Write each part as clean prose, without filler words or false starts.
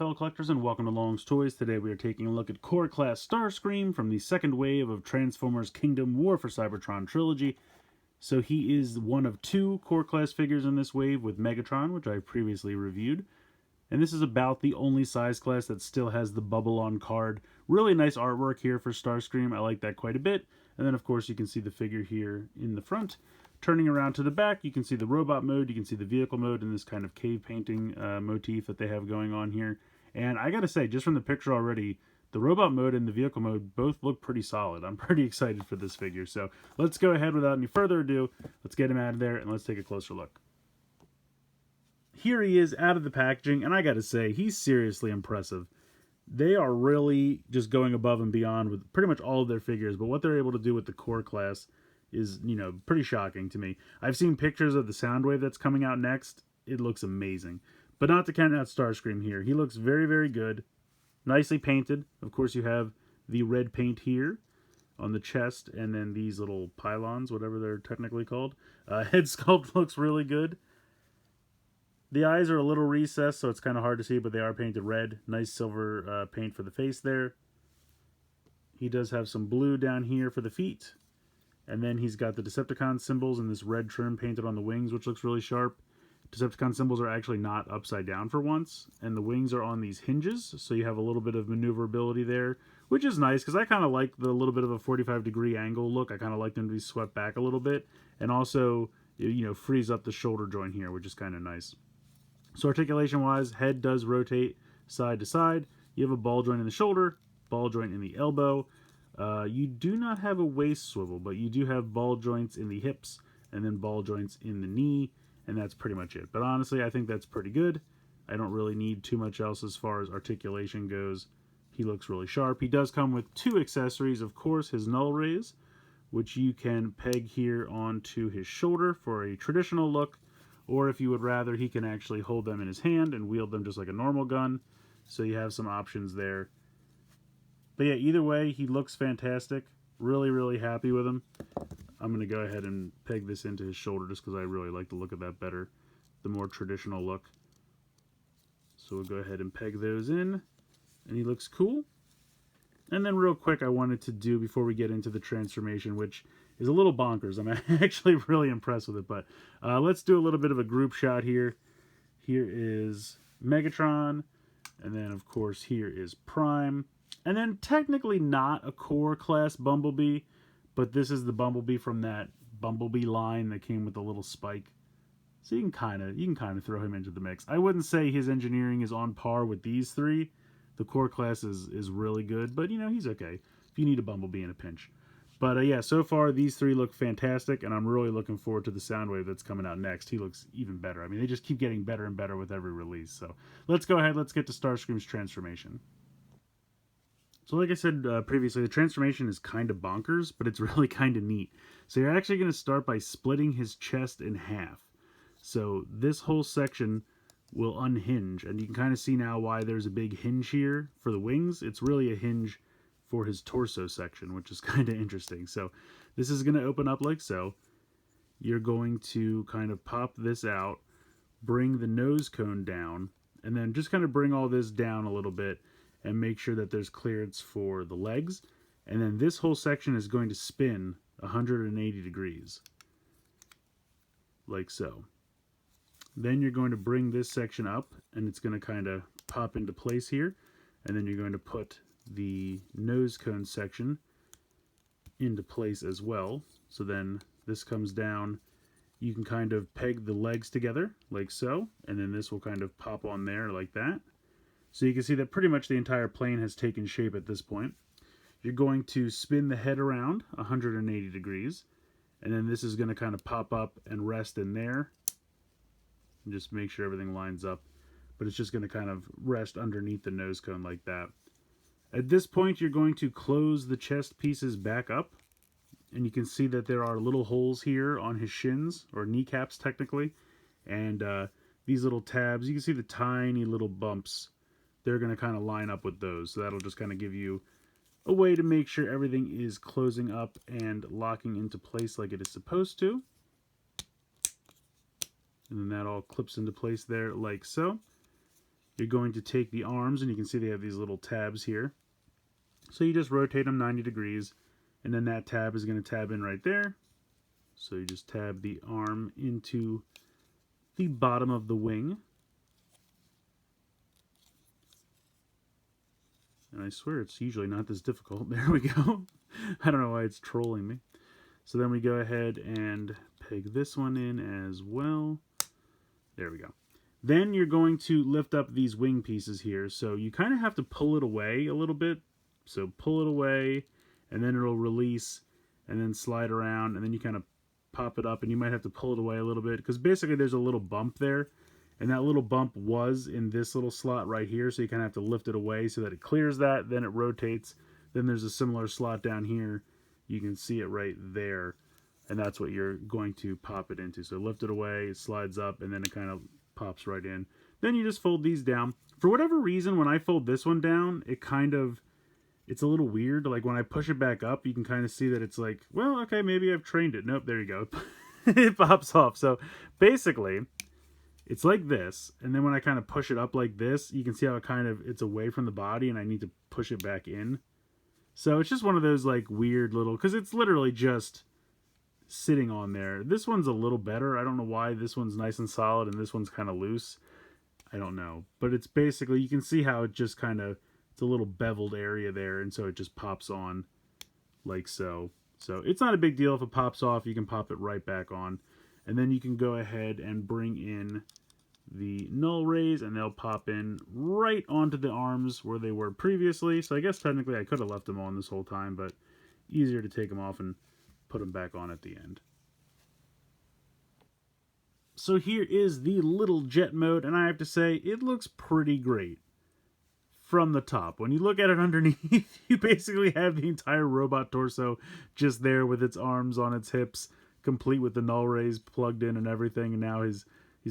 fellow collectors, and welcome to Long's Toys. Today we are taking a look at Core Class Starscream from the second wave of Transformers Kingdom War for Cybertron trilogy. So he is one of two Core Class figures in this wave with Megatron, which I previously reviewed. And this is about the only size class that still has the bubble on card. Really nice artwork here for Starscream. I like that quite a bit. And then of course you can see the figure here in the front. Turning around to the back, you can see the robot mode, you can see the vehicle mode, and this kind of cave painting motif that they have going on here. And I gotta say, just from the picture already, the robot mode and the vehicle mode both look pretty solid. I'm pretty excited for this figure. So let's go ahead without any further ado. Let's get him out of there and let's take a closer look. Here he is out of the packaging, and I gotta say, he's seriously impressive. They are really just going above and beyond with pretty much all of their figures, but what they're able to do with the core class is, pretty shocking to me. I've seen pictures of the Soundwave that's coming out next. It looks amazing. But not to count out Starscream here. He looks very, very good. Nicely painted. Of course, you have the red paint here on the chest, and then these little pylons, whatever they're technically called. Head sculpt looks really good. The eyes are a little recessed, so it's kind of hard to see, but they are painted red. Nice silver paint for the face there. He does have some blue down here for the feet. And then he's got the Decepticon symbols and this red trim painted on the wings, which looks really sharp. Decepticon symbols are actually not upside down for once. And the wings are on these hinges, so you have a little bit of maneuverability there, which is nice, because I kind of like the little bit of a 45-degree angle look. I kind of like them to be swept back a little bit. And also, frees up the shoulder joint here, which is kind of nice. So articulation-wise, head does rotate side to side. You have a ball joint in the shoulder, ball joint in the elbow. You do not have a waist swivel, but you do have ball joints in the hips and then ball joints in the knee, and that's pretty much it. But honestly, I think that's pretty good. I don't really need too much else as far as articulation goes. He looks really sharp. He does come with two accessories, of course, his null rays, which you can peg here onto his shoulder for a traditional look, or if you would rather, he can actually hold them in his hand and wield them just like a normal gun. So you have some options there. But yeah, either way, he looks fantastic. Really, really happy with him. I'm going to go ahead and peg this into his shoulder just because I really like the look of that better. The more traditional look. So we'll go ahead and peg those in. And he looks cool. And then real quick, I wanted to do, before we get into the transformation, which is a little bonkers. I'm actually really impressed with it. But let's do a little bit of a group shot here. Here is Megatron. And then, of course, here is Prime. And then technically not a core class Bumblebee, but this is the Bumblebee from that Bumblebee line that came with the little spike. So you can kind of throw him into the mix. I wouldn't say his engineering is on par with these three. The core class is really good, but he's okay if you need a Bumblebee in a pinch. But yeah, so far these three look fantastic, and I'm really looking forward to the Soundwave that's coming out next. He looks even better. I mean, they just keep getting better and better with every release. So let's go ahead. Let's get to Starscream's transformation. So like I said previously, the transformation is kind of bonkers, but it's really kind of neat. So you're actually going to start by splitting his chest in half. So this whole section will unhinge, and you can kind of see now why there's a big hinge here for the wings. It's really a hinge for his torso section, which is kind of interesting. So this is going to open up like so. You're going to kind of pop this out, bring the nose cone down, and then just kind of bring all this down a little bit and make sure that there's clearance for the legs. And then this whole section is going to spin 180 degrees. Like so. Then you're going to bring this section up, and it's going to kind of pop into place here. And then you're going to put the nose cone section into place as well. So then this comes down. You can kind of peg the legs together like so, and then this will kind of pop on there like that. So you can see that pretty much the entire plane has taken shape at this point. You're going to spin the head around 180 degrees, and then this is going to kind of pop up and rest in there. And just make sure everything lines up. But it's just going to kind of rest underneath the nose cone like that. At this point, you're going to close the chest pieces back up, and you can see that there are little holes here on his shins, or kneecaps technically, and these little tabs, you can see the tiny little bumps. They're going to kind of line up with those. So that'll just kind of give you a way to make sure everything is closing up and locking into place like it is supposed to. And then that all clips into place there like so. you're going to take the arms, and you can see they have these little tabs here. So you just rotate them 90 degrees, and then that tab is going to tab in right there. So you just tab the arm into the bottom of the wing. And I swear it's usually not this difficult. There we go. I don't know why it's trolling me. So then we go ahead and peg this one in as well. There we go. Then you're going to lift up these wing pieces here. So you kind of have to pull it away a little bit. So pull it away, and then it'll release, and then slide around, and then you kind of pop it up, and you might have to pull it away a little bit, because basically there's a little bump there, and that little bump was in this little slot right here, so you kind of have to lift it away so that it clears that, then it rotates. Then there's a similar slot down here. You can see it right there, and that's what you're going to pop it into. So lift it away, it slides up, and then it kind of pops right in. Then you just fold these down. For whatever reason, when I fold this one down, it's a little weird. Like when I push it back up, you can kind of see that it's like, well, okay, maybe I've trained it. Nope, there you go. It pops off. So basically, it's like this. And then when I kind of push it up like this, you can see how it's away from the body, and I need to push it back in. So it's just one of those like weird little, because it's literally just sitting on there. This one's a little better. I don't know why this one's nice and solid and this one's kind of loose. I don't know. But it's basically, you can see how it just kind of, it's a little beveled area there, and so it just pops on like so. So it's not a big deal if it pops off. You can pop it right back on, and then you can go ahead and bring in the null rays, and they'll pop in right onto the arms where they were previously. So I guess technically I could have left them on this whole time, but easier to take them off and put them back on at the end. So here is the little jet mode, and I have to say it looks pretty great from the top. When you look at it underneath, you basically have the entire robot torso just there with its arms on its hips, complete with the null rays plugged in and everything. And now he's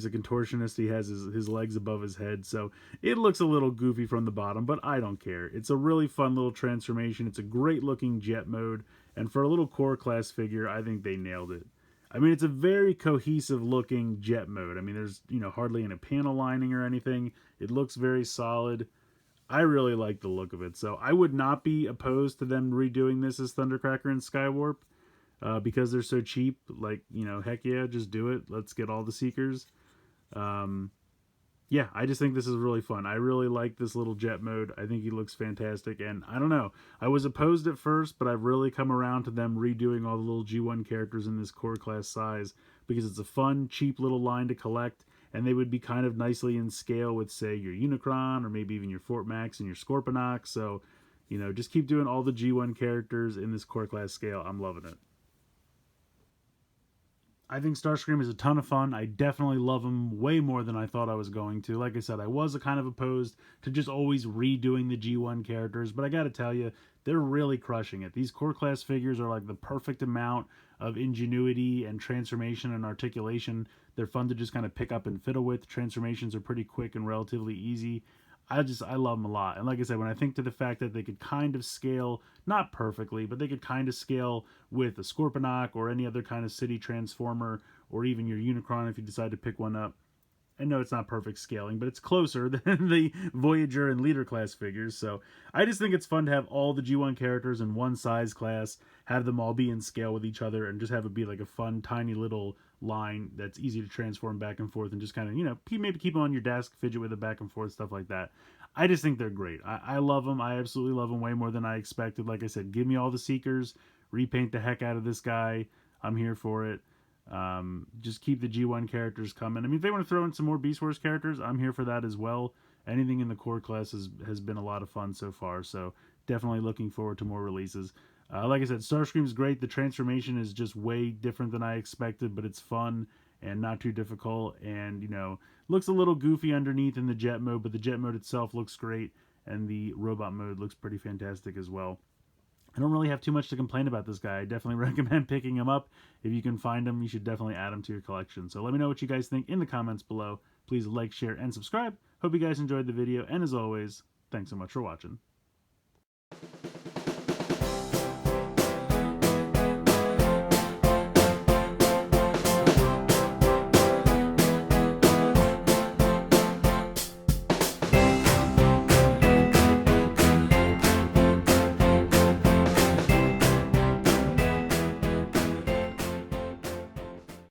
a contortionist. He has his legs above his head. So it looks a little goofy from the bottom, but I don't care. It's a really fun little transformation. It's a great looking jet mode. And for a little core class figure, I think they nailed it. I mean, it's a very cohesive looking jet mode. I mean, there's, hardly any panel lining or anything. It looks very solid. I really like the look of it, so I would not be opposed to them redoing this as Thundercracker and Skywarp, because they're so cheap. Like, heck yeah, just do it. Let's get all the Seekers. Yeah, I just think this is really fun. I really like this little jet mode. I think he looks fantastic, and I don't know. I was opposed at first, but I've really come around to them redoing all the little G1 characters in this core class size, because it's a fun, cheap little line to collect, and they would be kind of nicely in scale with, say, your Unicron, or maybe even your Fort Max and your Scorponok. So, just keep doing all the G1 characters in this core class scale. I'm loving it. I think Starscream is a ton of fun. I definitely love him way more than I thought I was going to. Like I said, I was kind of opposed to just always redoing the G1 characters, but I gotta tell you, they're really crushing it. These core class figures are like the perfect amount of ingenuity and transformation and articulation. They're fun to just kind of pick up and fiddle with. Transformations are pretty quick and relatively easy. I love them a lot. And like I said, when I think to the fact that they could kind of scale, not perfectly, but they could kind of scale with a Scorponok or any other kind of city transformer, or even your Unicron if you decide to pick one up. I know it's not perfect scaling, but it's closer than the Voyager and Leader class figures. So I just think it's fun to have all the G1 characters in one size class, have them all be in scale with each other, and just have it be like a fun, tiny little line that's easy to transform back and forth, and just kind of, maybe keep them on your desk, fidget with it back and forth, stuff like that. I just think they're great. I love them. I absolutely love them way more than I expected. Like I said, give me all the Seekers, repaint the heck out of this guy. I'm here for it. Just keep the G1 characters coming. I mean, if they want to throw in some more Beast Wars characters, I'm here for that as well. Anything in the core class has been a lot of fun so far, so definitely looking forward to more releases. Like I said, Starscream's great. The transformation is just way different than I expected, but it's fun and not too difficult, and, looks a little goofy underneath in the jet mode, but the jet mode itself looks great, and the robot mode looks pretty fantastic as well. I don't really have too much to complain about this guy. I definitely recommend picking him up. If you can find him, you should definitely add him to your collection. So let me know what you guys think in the comments below. Please like, share, and subscribe. Hope you guys enjoyed the video, and as always, thanks so much for watching.